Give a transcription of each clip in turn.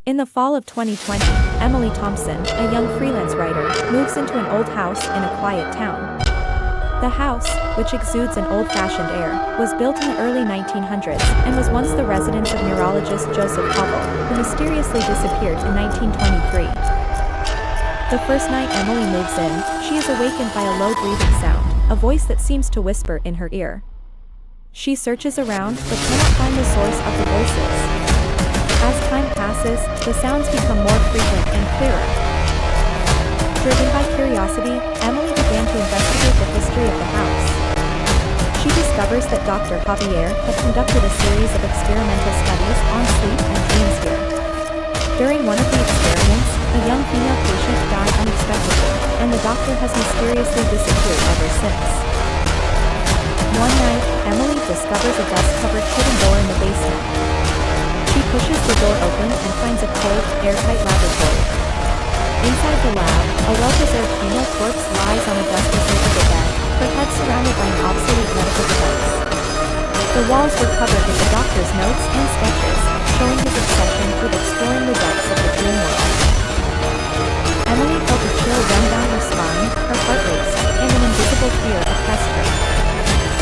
In the fall of 2020, Emily Thompson, a young freelance writer, moves into an old house in a quiet town. The house, which exudes an old-fashioned air, was built in the early 1900s and was once the residence of neurologist Joseph Hubble, who mysteriously disappeared in 1923. The first night Emily moves in, she is awakened by a low breathing sound, a voice that seems to whisper in her ear. She searches around but cannot find the source of the voices. As time passes, the sounds become more frequent and clearer. Driven by curiosity, Emily began to investigate the history of the house. She discovers that Dr. Javier had conducted a series of experimental studies on sleep and dreams here. During one of the experiments, a young female patient died unexpectedly, and the doctor has mysteriously disappeared ever since. One night, Emily discovers a dust-covered hidden door in the basement. She pushes the door open and finds a cold, airtight laboratory. Inside the lab, a well-preserved female corpse lies on a dusty surgical bed, her head surrounded by an obsolete medical device. The walls were covered with the doctor's notes and sketches, showing his obsession with exploring the depths of the dream world. Emily felt a chill run down her spine, her heart raced, and an invisible fear oppressed her.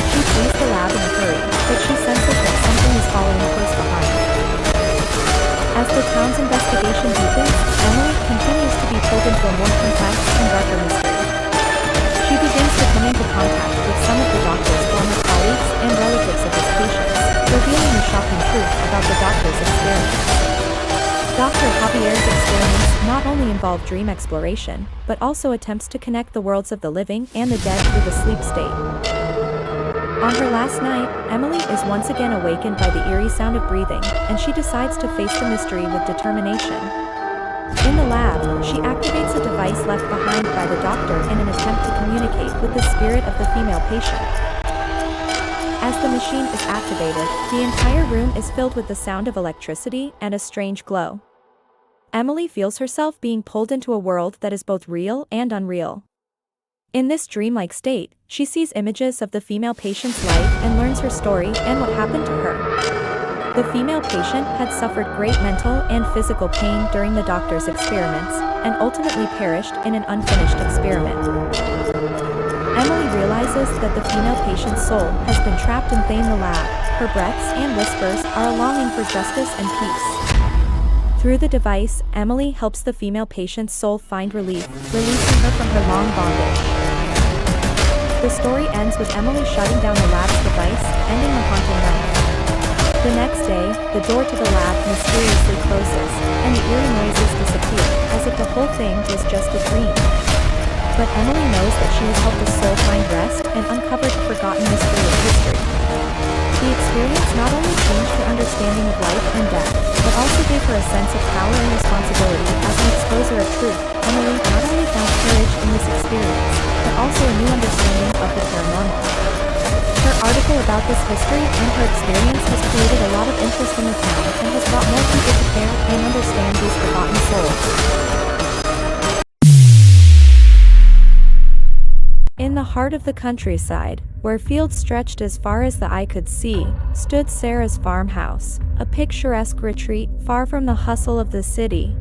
She flees the lab in a hurry, but she senses that something is following close behind. As the town's investigation deepens, Emily continues to be pulled into a more complex and darker mystery. She begins to come into contact with some of the doctor's former colleagues and relatives of his patients, revealing the shocking truth about the doctor's experiments. Dr. Javier's experiments not only involve dream exploration, but also attempts to connect the worlds of the living and the dead through the sleep state. On her last night, Emily is once again awakened by the eerie sound of breathing, and she decides to face the mystery with determination. In the lab, she activates a device left behind by the doctor in an attempt to communicate with the spirit of the female patient. As the machine is activated, the entire room is filled with the sound of electricity and a strange glow. Emily feels herself being pulled into a world that is both real and unreal. In this dreamlike state, she sees images of the female patient's life and learns her story and what happened to her. The female patient had suffered great mental and physical pain during the doctor's experiments, and ultimately perished in an unfinished experiment. Emily realizes that the female patient's soul has been trapped in the lab. Her breaths and whispers are a longing for justice and peace. Through the device, Emily helps the female patient's soul find relief, releasing her from her long bondage. The story ends with Emily shutting down the lab's device, ending the haunting night. The next day, the door to the lab mysteriously closes, and the eerie noises disappear, as if the whole thing was just a dream. But Emily knows that she has helped a soul find rest and uncover the forgotten mystery of history. The experience not only changed her understanding of life and death, but also gave her a sense of power and responsibility as an exposer of truth. Emily not only found courage in this experience, but also a new understanding of the paranormal. Her article about this history and her experience has created a lot of interest in the town and has brought more people to care and understand these forgotten souls. In the heart of the countryside, where fields stretched as far as the eye could see, stood Sarah's farmhouse, a picturesque retreat far from the hustle of the city.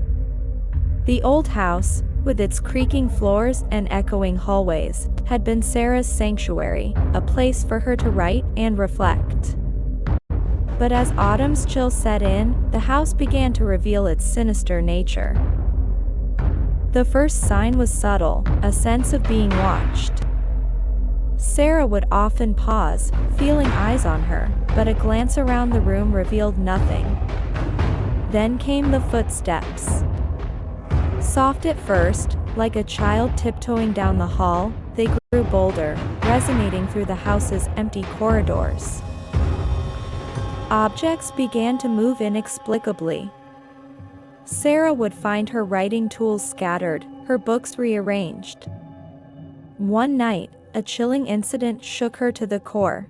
The old house, with its creaking floors and echoing hallways, had been Sarah's sanctuary, a place for her to write and reflect. But as autumn's chill set in, the house began to reveal its sinister nature. The first sign was subtle, a sense of being watched. Sarah would often pause, feeling eyes on her, but a glance around the room revealed nothing. Then came the footsteps. Soft at first, like a child tiptoeing down the hall, they grew bolder, resonating through the house's empty corridors. Objects began to move inexplicably. Sarah would find her writing tools scattered, her books rearranged. One night, a chilling incident shook her to the core.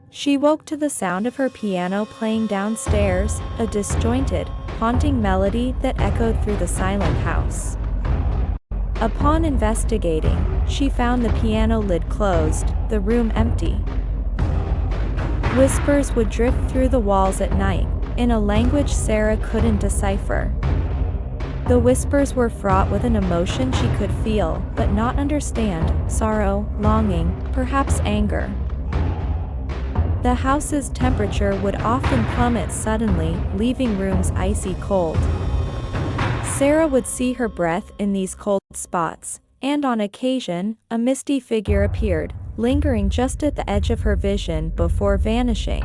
She woke to the sound of her piano playing downstairs, a disjointed, haunting melody that echoed through the silent house. Upon investigating, she found the piano lid closed, the room empty. Whispers would drift through the walls at night, in a language Sarah couldn't decipher. The whispers were fraught with an emotion she could feel, but not understand: sorrow, longing, perhaps anger. The house's temperature would often plummet suddenly, leaving rooms icy cold. Sarah would see her breath in these cold spots, and on occasion, a misty figure appeared, lingering just at the edge of her vision before vanishing.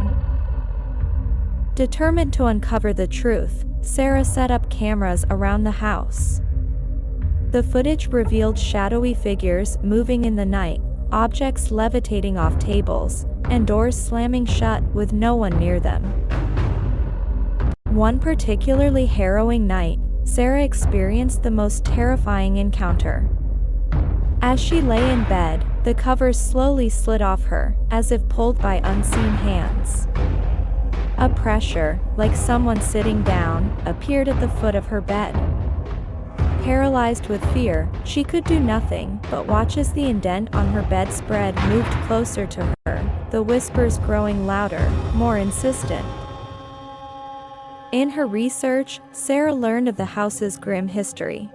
Determined to uncover the truth, Sarah set up cameras around the house. The footage revealed shadowy figures moving in the night, objects levitating off tables, and doors slamming shut with no one near them. One particularly harrowing night, Sarah experienced the most terrifying encounter. As she lay in bed, the covers slowly slid off her, as if pulled by unseen hands. A pressure, like someone sitting down, appeared at the foot of her bed. Paralyzed with fear, she could do nothing but watch as the indent on her bedspread moved closer to her, the whispers growing louder, more insistent. In her research, Sarah learned of the house's grim history.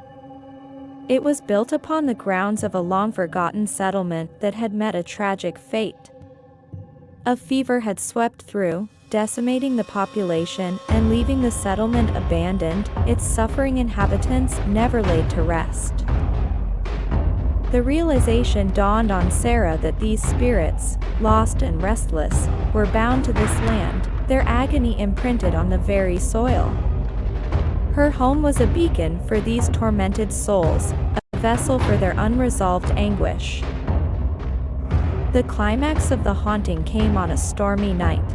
It was built upon the grounds of a long-forgotten settlement that had met a tragic fate. A fever had swept through, decimating the population and leaving the settlement abandoned, its suffering inhabitants never laid to rest. The realization dawned on Sarah that these spirits, lost and restless, were bound to this land, their agony imprinted on the very soil. Her home was a beacon for these tormented souls, a vessel for their unresolved anguish. The climax of the haunting came on a stormy night.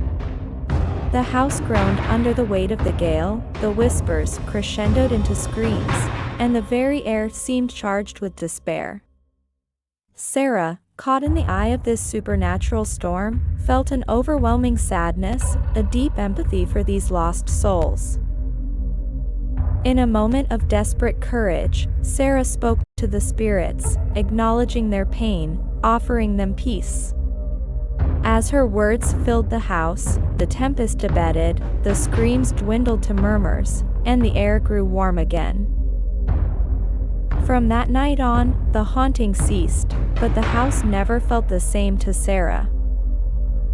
The house groaned under the weight of the gale, the whispers crescendoed into screams, and the very air seemed charged with despair. Sarah, caught in the eye of this supernatural storm, felt an overwhelming sadness, a deep empathy for these lost souls. In a moment of desperate courage, Sarah spoke to the spirits, acknowledging their pain, offering them peace. As her words filled the house, the tempest abated, the screams dwindled to murmurs, and the air grew warm again. From that night on, the haunting ceased, but the house never felt the same to Sarah.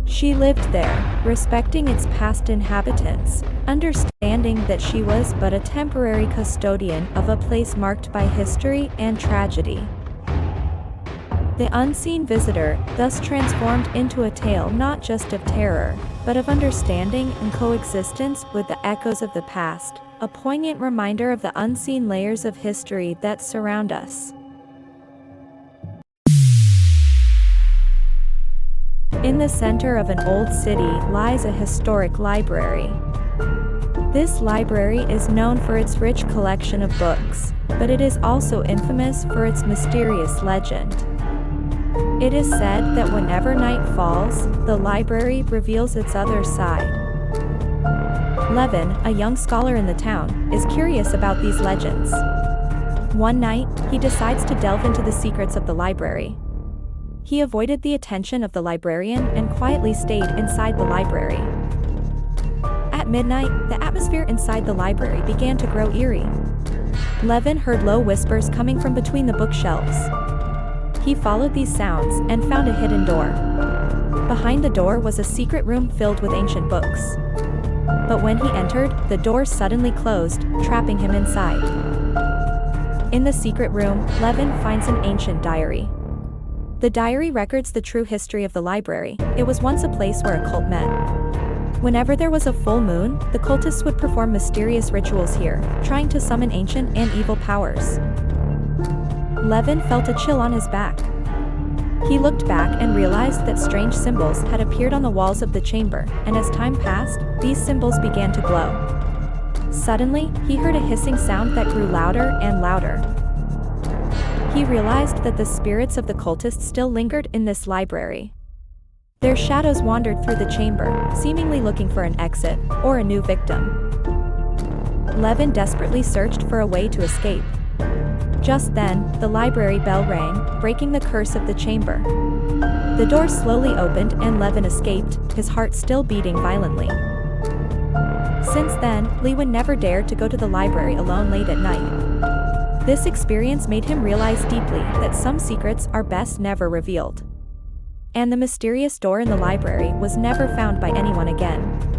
She lived there, respecting its past inhabitants, understanding that she was but a temporary custodian of a place marked by history and tragedy. The unseen visitor thus transformed into a tale not just of terror, but of understanding and coexistence with the echoes of the past, a poignant reminder of the unseen layers of history that surround us. In the center of an old city lies a historic library. This library is known for its rich collection of books, but it is also infamous for its mysterious legend. It is said that whenever night falls, the library reveals its other side. Levin, a young scholar in the town, is curious about these legends. One night, he decides to delve into the secrets of the library. He avoided the attention of the librarian and quietly stayed inside the library. At midnight, the atmosphere inside the library began to grow eerie. Levin heard low whispers coming from between the bookshelves. He followed these sounds and found a hidden door. Behind the door was a secret room filled with ancient books. But when he entered, the door suddenly closed, trapping him inside. In the secret room, Levin finds an ancient diary. The diary records the true history of the library. It was once a place where a cult met. Whenever there was a full moon, the cultists would perform mysterious rituals here, trying to summon ancient and evil powers. Levin felt a chill on his back. He looked back and realized that strange symbols had appeared on the walls of the chamber, and as time passed, these symbols began to glow. Suddenly, he heard a hissing sound that grew louder and louder. He realized that the spirits of the cultists still lingered in this library. Their shadows wandered through the chamber, seemingly looking for an exit, or a new victim. Levin desperately searched for a way to escape. Just then, the library bell rang, breaking the curse of the chamber. The door slowly opened and Levin escaped, his heart still beating violently. Since then, Lewin never dared to go to the library alone late at night. This experience made him realize deeply that some secrets are best never revealed. And the mysterious door in the library was never found by anyone again.